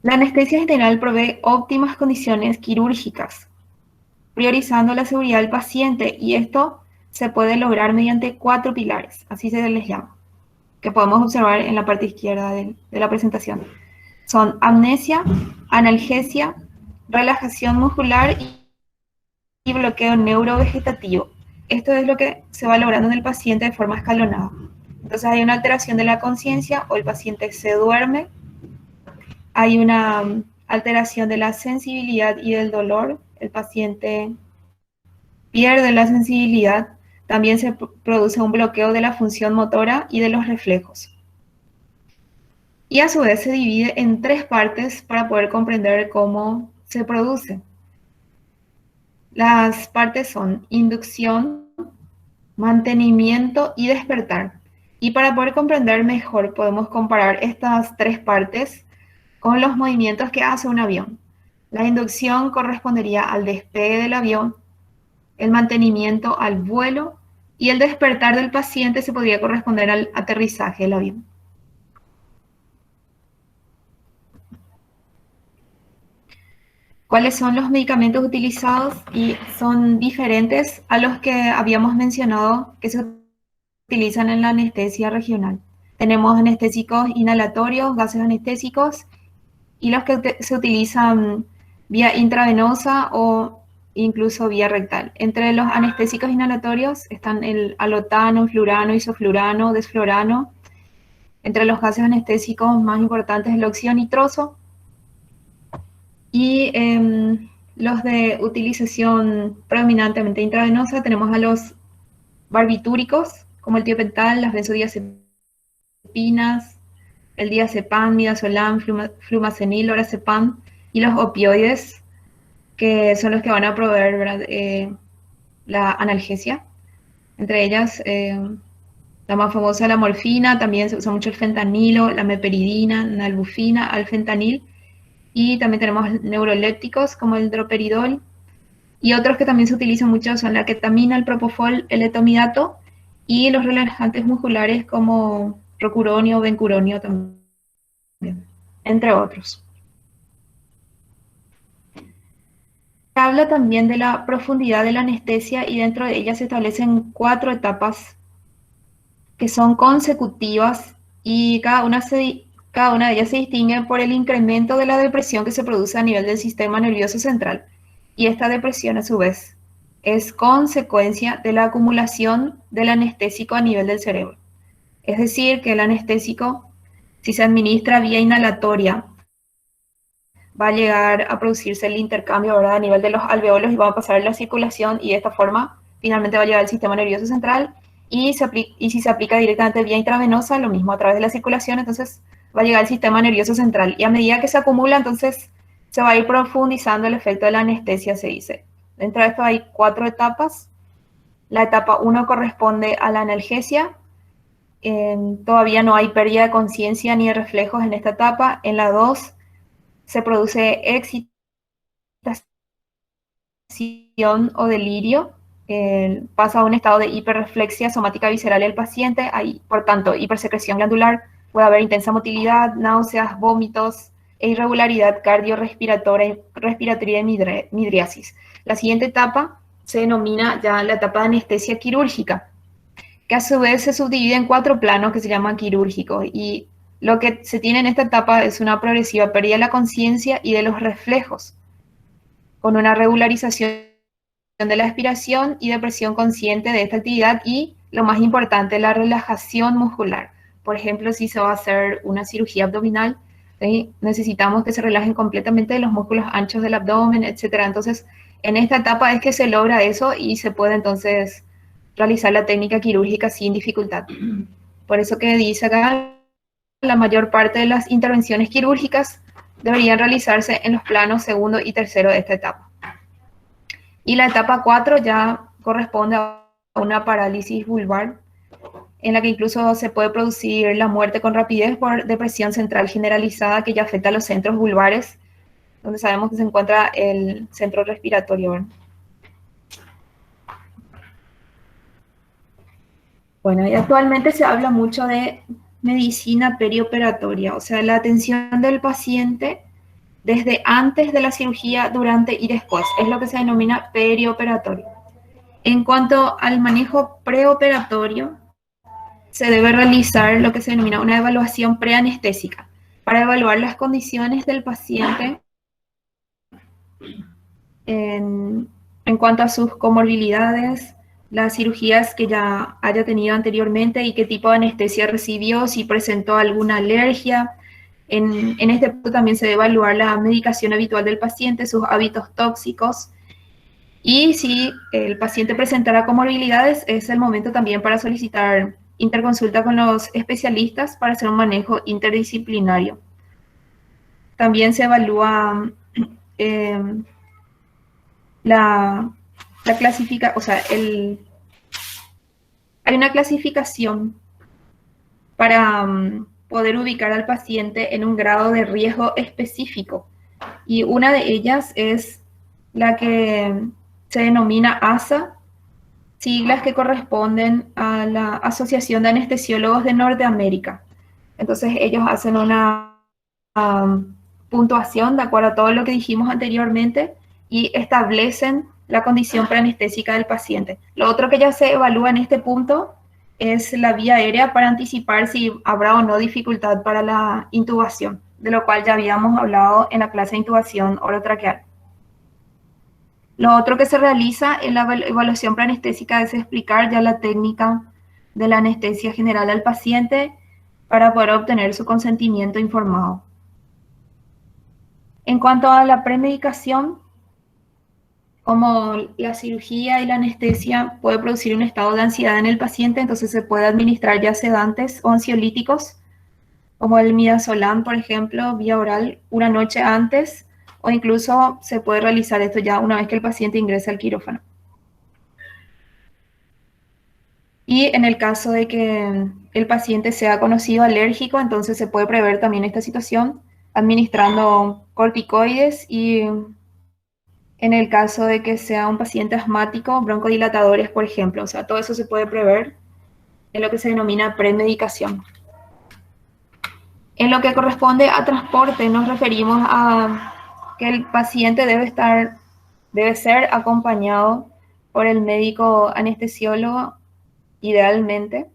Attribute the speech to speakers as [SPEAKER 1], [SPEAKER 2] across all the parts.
[SPEAKER 1] La anestesia general provee óptimas condiciones quirúrgicas, priorizando la seguridad del paciente, y esto se puede lograr mediante 4 pilares, así se les llama, que podemos observar en la parte izquierda de la presentación. Son amnesia, analgesia, relajación muscular y bloqueo neurovegetativo. Esto es lo que se va logrando en el paciente de forma escalonada. Entonces hay una alteración de la conciencia o el paciente se duerme, hay una alteración de la sensibilidad y del dolor, el paciente pierde la sensibilidad, también se produce un bloqueo de la función motora y de los reflejos. Y a su vez se divide en 3 partes para poder comprender cómo se produce. Las partes son inducción, mantenimiento y despertar. Y para poder comprender mejor podemos comparar estas 3 partes con los movimientos que hace un avión. La inducción correspondería al despegue del avión, el mantenimiento al vuelo y el despertar del paciente se podría corresponder al aterrizaje del avión. ¿Cuáles son los medicamentos utilizados? Y son diferentes a los que habíamos mencionado que se utilizan en la anestesia regional. Tenemos anestésicos inhalatorios, gases anestésicos, y los que se utilizan vía intravenosa o incluso vía rectal. Entre los anestésicos inhalatorios están el alotano, fluorano, isoflurano, desflorano. Entre los gases anestésicos más importantes el óxido nitroso. Y los de utilización predominantemente intravenosa tenemos a los barbitúricos, como el tiopental, las benzodiazepinas, el diazepam, midazolam, flumazenil, lorazepam, y los opioides, que son los que van a proveer, ¿verdad? La analgesia. Entre ellas, la más famosa, la morfina, también se usa mucho el fentanilo, la meperidina, nalbufina, alfentanil, y también tenemos neurolépticos como el droperidol, y otros que también se utilizan mucho son la ketamina, el propofol, el etomidato, y los relajantes musculares como rocuronio, bencuronio también, entre otros. Se habla también de la profundidad de la anestesia y dentro de ella se establecen 4 etapas que son consecutivas y cada una de ellas se distingue por el incremento de la depresión que se produce a nivel del sistema nervioso central. Y esta depresión a su vez es consecuencia de la acumulación del anestésico a nivel del cerebro. Es decir, que el anestésico, si se administra vía inhalatoria, va a llegar a producirse el intercambio, ¿verdad?, a nivel de los alveolos y va a pasar en la circulación y de esta forma finalmente va a llegar al sistema nervioso central y si se aplica directamente vía intravenosa, lo mismo a través de la circulación, entonces va a llegar al sistema nervioso central y a medida que se acumula, entonces se va a ir profundizando el efecto de la anestesia, se dice. Dentro de esto hay 4 etapas. La etapa 1 corresponde a la analgesia. Todavía no hay pérdida de conciencia ni de reflejos en esta etapa. En la 2 se produce excitación o delirio, pasa a un estado de hiperreflexia somática visceral del paciente, hay, por tanto, hipersecreción glandular, puede haber intensa motilidad, náuseas, vómitos e irregularidad cardiorrespiratoria y midriasis. La siguiente etapa se denomina ya la etapa de anestesia quirúrgica, que a su vez se subdivide en 4 planos que se llaman quirúrgicos, y lo que se tiene en esta etapa es una progresiva pérdida de la conciencia y de los reflejos, con una regularización de la aspiración y de presión consciente de esta actividad y, lo más importante, la relajación muscular. Por ejemplo, si se va a hacer una cirugía abdominal, ¿sí?, necesitamos que se relajen completamente los músculos anchos del abdomen, etc. Entonces, en esta etapa es que se logra eso y se puede entonces realizar la técnica quirúrgica sin dificultad. Por eso que dice acá, la mayor parte de las intervenciones quirúrgicas deberían realizarse en los planos segundo y tercero de esta etapa. Y la etapa 4 ya corresponde a una parálisis vulvar, en la que incluso se puede producir la muerte con rapidez por depresión central generalizada que ya afecta a los centros vulvares, donde sabemos que se encuentra el centro respiratorio, ¿verdad? Bueno, y actualmente se habla mucho de medicina perioperatoria, o sea, la atención del paciente desde antes de la cirugía, durante y después. Es lo que se denomina perioperatorio. En cuanto al manejo preoperatorio, se debe realizar lo que se denomina una evaluación preanestésica para evaluar las condiciones del paciente en cuanto a sus comorbilidades, las cirugías que ya haya tenido anteriormente y qué tipo de anestesia recibió, si presentó alguna alergia. En este punto también se debe evaluar la medicación habitual del paciente, sus hábitos tóxicos, y si el paciente presentara comorbilidades, es el momento también para solicitar interconsulta con los especialistas para hacer un manejo interdisciplinario. También se evalúa la clasificación, o sea, hay una clasificación para poder ubicar al paciente en un grado de riesgo específico. Y una de ellas es la que se denomina ASA, siglas que corresponden a la Asociación de Anestesiólogos de Norteamérica. Entonces ellos hacen una puntuación de acuerdo a todo lo que dijimos anteriormente y establecen la condición preanestésica del paciente. Lo otro que ya se evalúa en este punto es la vía aérea para anticipar si habrá o no dificultad para la intubación, de lo cual ya habíamos hablado en la clase de intubación orotraqueal. Lo otro que se realiza en la evaluación preanestésica es explicar ya la técnica de la anestesia general al paciente para poder obtener su consentimiento informado. En cuanto a la premedicación, como la cirugía y la anestesia puede producir un estado de ansiedad en el paciente, entonces se puede administrar ya sedantes o ansiolíticos, como el midazolam, por ejemplo, vía oral, una noche antes, o incluso se puede realizar esto ya una vez que el paciente ingresa al quirófano. Y en el caso de que el paciente sea conocido alérgico, entonces se puede prever también esta situación administrando corticoides, y en el caso de que sea un paciente asmático, broncodilatadores, por ejemplo. O sea, todo eso se puede prever en lo que se denomina premedicación. En lo que corresponde a transporte, nos referimos a que el paciente debe ser acompañado por el médico anestesiólogo, idealmente,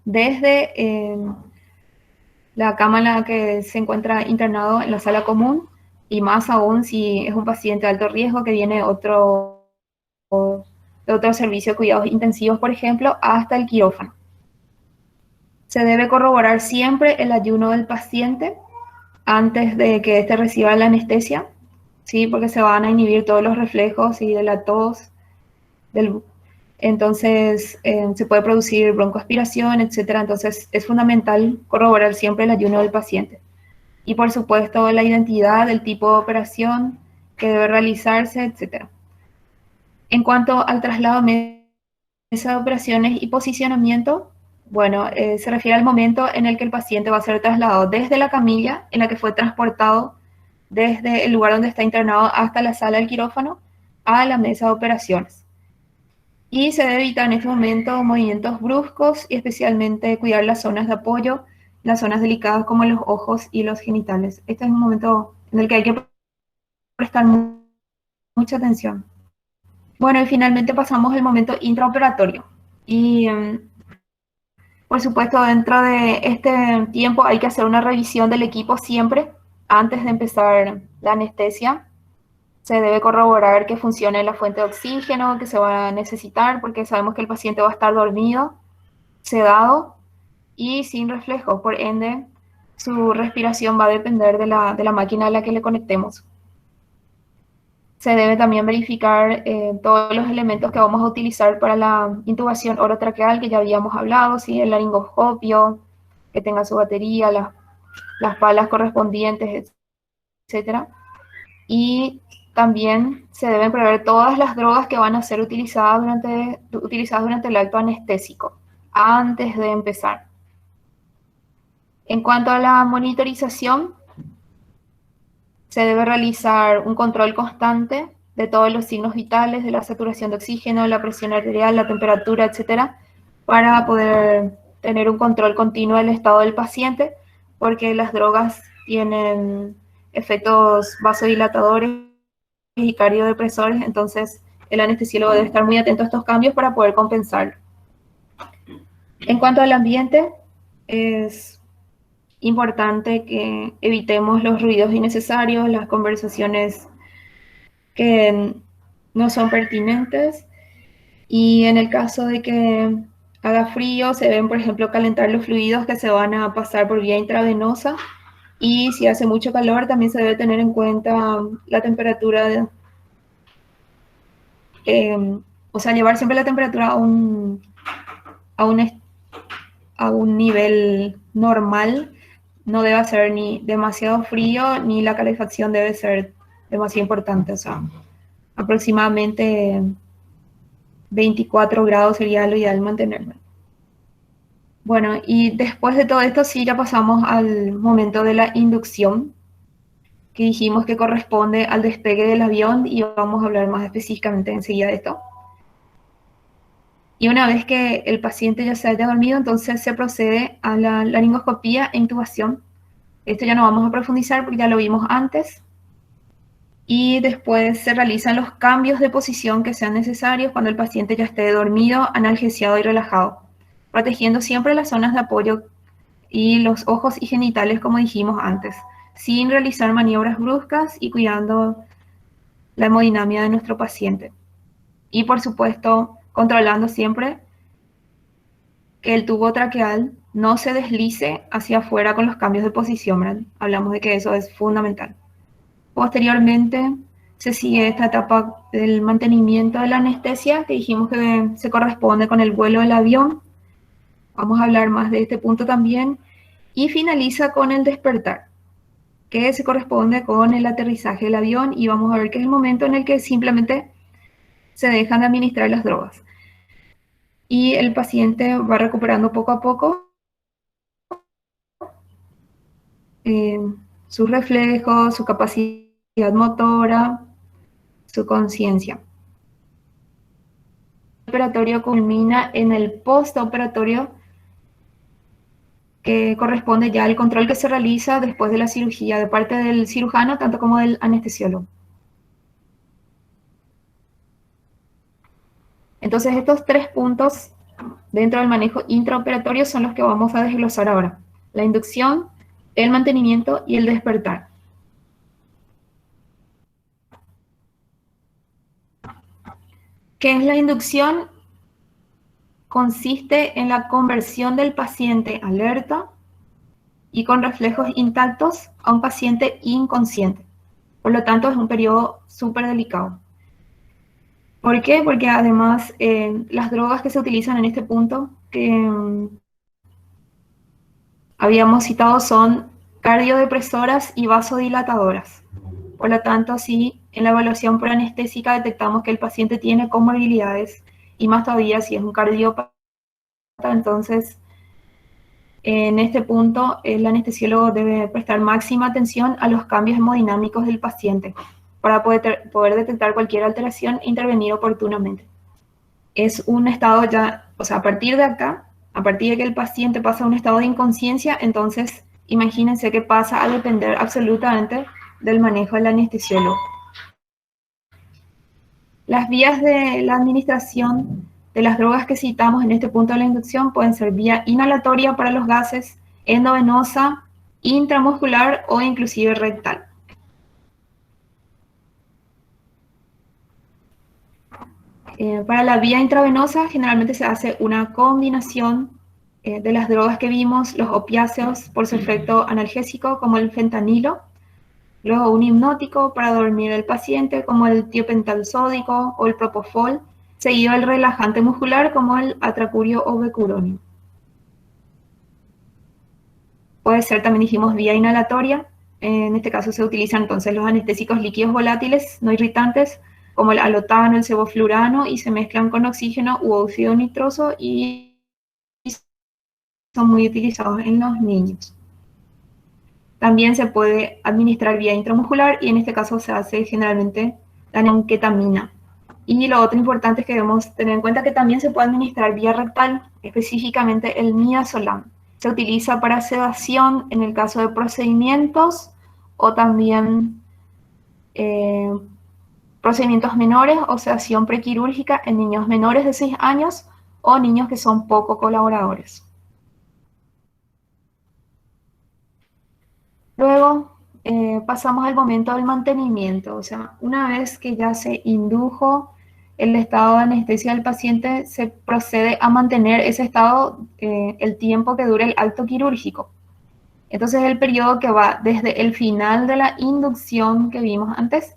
[SPEAKER 1] desde la cama en la que se encuentra internado en la sala común, y más aún si es un paciente de alto riesgo que viene de otro servicio de cuidados intensivos, por ejemplo, hasta el quirófano. Se debe corroborar siempre el ayuno del paciente antes de que éste reciba la anestesia, ¿sí? Porque se van a inhibir todos los reflejos y de la tos, entonces se puede producir broncoaspiración, etc. Entonces es fundamental corroborar siempre el ayuno del paciente. Y por supuesto la identidad, el tipo de operación que debe realizarse, etc. En cuanto al traslado de mesa de operaciones y posicionamiento, bueno, se refiere al momento en el que el paciente va a ser trasladado desde la camilla en la que fue transportado desde el lugar donde está internado hasta la sala del quirófano a la mesa de operaciones. Y se debe evitar en este momento movimientos bruscos y especialmente cuidar las zonas de apoyo, las zonas delicadas como los ojos y los genitales. Este es un momento en el que hay que prestar mucha atención. Bueno, y finalmente pasamos al momento intraoperatorio. Y por supuesto, dentro de este tiempo hay que hacer una revisión del equipo siempre antes de empezar la anestesia. Se debe corroborar que funcione la fuente de oxígeno que se va a necesitar, porque sabemos que el paciente va a estar dormido, sedado y sin reflejo. Por ende, su respiración va a depender de la máquina a la que le conectemos. Se debe también verificar todos los elementos que vamos a utilizar para la intubación orotraqueal, que ya habíamos hablado, ¿sí? El laringoscopio, que tenga su batería, las palas correspondientes, etc. Y también se deben prever todas las drogas que van a ser utilizadas durante el acto anestésico, antes de empezar. En cuanto a la monitorización, se debe realizar un control constante de todos los signos vitales, de la saturación de oxígeno, la presión arterial, la temperatura, etcétera, para poder tener un control continuo del estado del paciente, porque las drogas tienen efectos vasodilatadores y cardiodepresores, entonces el anestesiólogo debe estar muy atento a estos cambios para poder compensar. En cuanto al ambiente, es importante que evitemos los ruidos innecesarios, las conversaciones que no son pertinentes, y en el caso de que haga frío, se deben, por ejemplo, calentar los fluidos que se van a pasar por vía intravenosa, y si hace mucho calor también se debe tener en cuenta la temperatura, o sea, llevar siempre la temperatura a un, a un nivel normal. No debe ser ni demasiado frío, ni la calefacción debe ser demasiado importante. O sea, aproximadamente 24 grados sería lo ideal mantenerlo. Bueno, y después de todo esto, sí, ya pasamos al momento de la inducción, que dijimos que corresponde al despegue del avión, y vamos a hablar más específicamente enseguida de esto. Y una vez que el paciente ya se haya dormido, entonces se procede a la laringoscopía e intubación. Esto ya no vamos a profundizar porque ya lo vimos antes. Y después se realizan los cambios de posición que sean necesarios cuando el paciente ya esté dormido, analgesiado y relajado, protegiendo siempre las zonas de apoyo y los ojos y genitales, como dijimos antes, sin realizar maniobras bruscas y cuidando la hemodinamia de nuestro paciente. Y por supuesto, controlando siempre que el tubo traqueal no se deslice hacia afuera con los cambios de posición, ¿verdad? Hablamos de que eso es fundamental. Posteriormente, se sigue esta etapa del mantenimiento de la anestesia, que dijimos que se corresponde con el vuelo del avión. Vamos a hablar más de este punto también. Y finaliza con el despertar, que se corresponde con el aterrizaje del avión, y vamos a ver que es el momento en el que simplemente se dejan de administrar las drogas. Y el paciente va recuperando poco a poco sus reflejos, su capacidad motora, su conciencia. El operatorio culmina en el postoperatorio, que corresponde ya al control que se realiza después de la cirugía de parte del cirujano, tanto como del anestesiólogo. Entonces, estos 3 puntos dentro del manejo intraoperatorio son los que vamos a desglosar ahora: la inducción, el mantenimiento y el despertar. ¿Qué es la inducción? Consiste en la conversión del paciente alerta y con reflejos intactos a un paciente inconsciente. Por lo tanto, es un periodo súper delicado. ¿Por qué? Porque además las drogas que se utilizan en este punto, que habíamos citado, son cardiodepresoras y vasodilatadoras. Por lo tanto, si en la evaluación preanestésica detectamos que el paciente tiene comorbilidades, y más todavía si es un cardiópata, entonces en este punto el anestesiólogo debe prestar máxima atención a los cambios hemodinámicos del paciente para poder detectar cualquier alteración e intervenir oportunamente. Es un estado ya, o sea, a partir de acá, a partir de que el paciente pasa a un estado de inconsciencia, entonces imagínense que pasa a depender absolutamente del manejo del anestesiólogo. Las vías de la administración de las drogas que citamos en este punto de la inducción pueden ser vía inhalatoria para los gases, endovenosa, intramuscular o inclusive rectal. Para la vía intravenosa generalmente se hace una combinación de las drogas que vimos, los opiáceos por su efecto analgésico como el fentanilo, luego un hipnótico para dormir al paciente como el tiopental sódico o el propofol, seguido del relajante muscular como el atracurio o becuronio. Puede ser, también dijimos, vía inhalatoria. En este caso se utilizan entonces los anestésicos líquidos volátiles no irritantes como el alotano, el sevoflurano, y se mezclan con oxígeno u óxido nitroso y son muy utilizados en los niños. También se puede administrar vía intramuscular, y en este caso se hace generalmente la ketamina. Y lo otro importante es que debemos tener en cuenta que también se puede administrar vía rectal, específicamente el midazolam. Se utiliza para sedación en el caso de procedimientos o también procedimientos menores o sedación prequirúrgica en niños menores de 6 años o niños que son poco colaboradores. Luego pasamos al momento del mantenimiento, o sea, una vez que ya se indujo el estado de anestesia del paciente, se procede a mantener ese estado el tiempo que dure el acto quirúrgico. Entonces el periodo que va desde el final de la inducción que vimos antes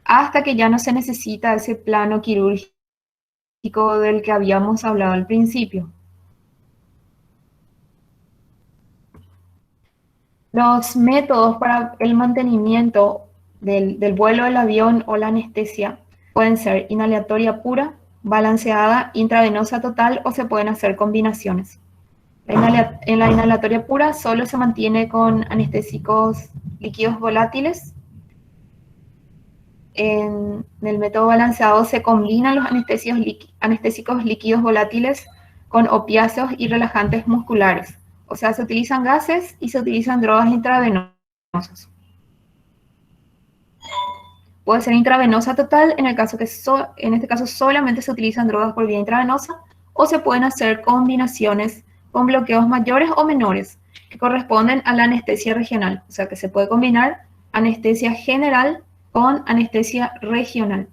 [SPEAKER 1] hasta que ya no se necesita ese plano quirúrgico del que habíamos hablado al principio. Los métodos para el mantenimiento del vuelo del avión o la anestesia pueden ser inhalatoria pura, balanceada, intravenosa total o se pueden hacer combinaciones. En la inhalatoria pura solo se mantiene con anestésicos líquidos volátiles. En el método balanceado se combinan los anestésicos líquidos volátiles con opiáceos y relajantes musculares. O sea, se utilizan gases y se utilizan drogas intravenosas. Puede ser intravenosa total, en este caso solamente se utilizan drogas por vía intravenosa, o se pueden hacer combinaciones con bloqueos mayores o menores, que corresponden a la anestesia regional. O sea, que se puede combinar anestesia general con anestesia regional.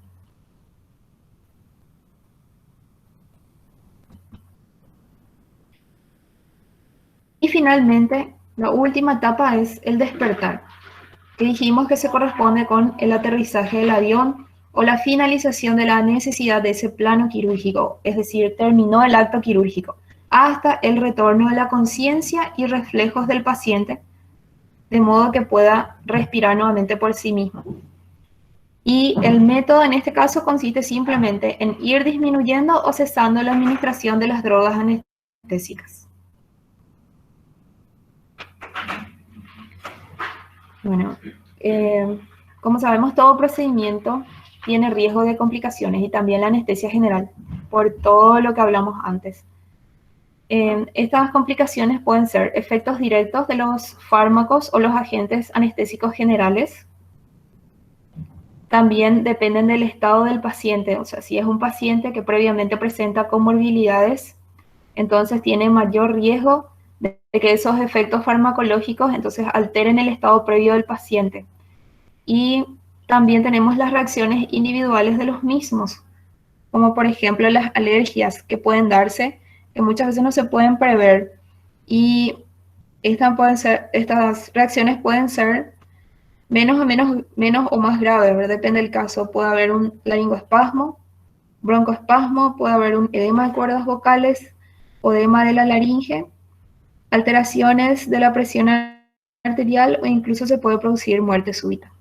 [SPEAKER 1] Y finalmente, la última etapa es el despertar, que dijimos que se corresponde con el aterrizaje del avión o la finalización de la necesidad de ese plano quirúrgico, es decir, terminó el acto quirúrgico, hasta el retorno de la conciencia y reflejos del paciente, de modo que pueda respirar nuevamente por sí mismo. Y el método en este caso consiste simplemente en ir disminuyendo o cesando la administración de las drogas anestésicas. Bueno, como sabemos, todo procedimiento tiene riesgo de complicaciones y también la anestesia general, por todo lo que hablamos antes. Estas complicaciones pueden ser efectos directos de los fármacos o los agentes anestésicos generales. También dependen del estado del paciente, o sea, si es un paciente que previamente presenta comorbilidades, entonces tiene mayor riesgo de que esos efectos farmacológicos entonces alteren el estado previo del paciente. Y también tenemos las reacciones individuales de los mismos, como por ejemplo las alergias que pueden darse, que muchas veces no se pueden prever. Y estas reacciones pueden ser menos o más graves, ¿verdad? Depende del caso. Puede haber un laringoespasmo, broncoespasmo, puede haber un edema de cuerdas vocales, edema de la laringe, alteraciones de la presión arterial o incluso se puede producir muerte súbita.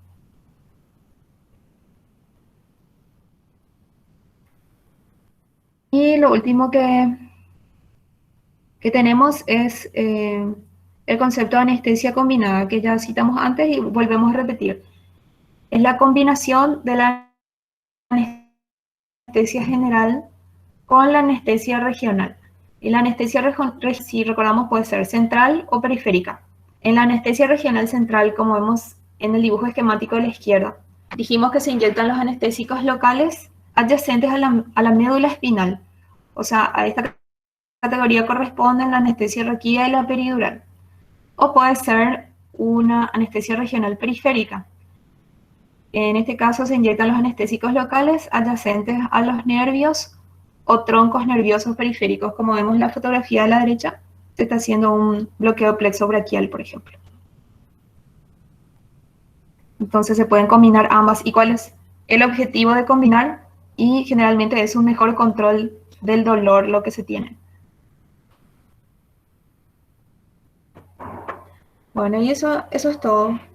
[SPEAKER 1] Y lo último que tenemos es el concepto de anestesia combinada, que ya citamos antes y volvemos a repetir. Es la combinación de la anestesia general con la anestesia regional. Y la anestesia, si recordamos, puede ser central o periférica. En la anestesia regional central, como vemos en el dibujo esquemático de la izquierda, dijimos que se inyectan los anestésicos locales adyacentes a la médula espinal. O sea, a esta categoría corresponden la anestesia raquídea y la peridural. O puede ser una anestesia regional periférica. En este caso se inyectan los anestésicos locales adyacentes a los nervios o troncos nerviosos periféricos. Como vemos en la fotografía de la derecha, se está haciendo un bloqueo plexobraquial, por ejemplo. Entonces se pueden combinar ambas. ¿Y cuál es el objetivo de combinar? Y generalmente es un mejor control del dolor lo que se tiene. Bueno, y eso es todo.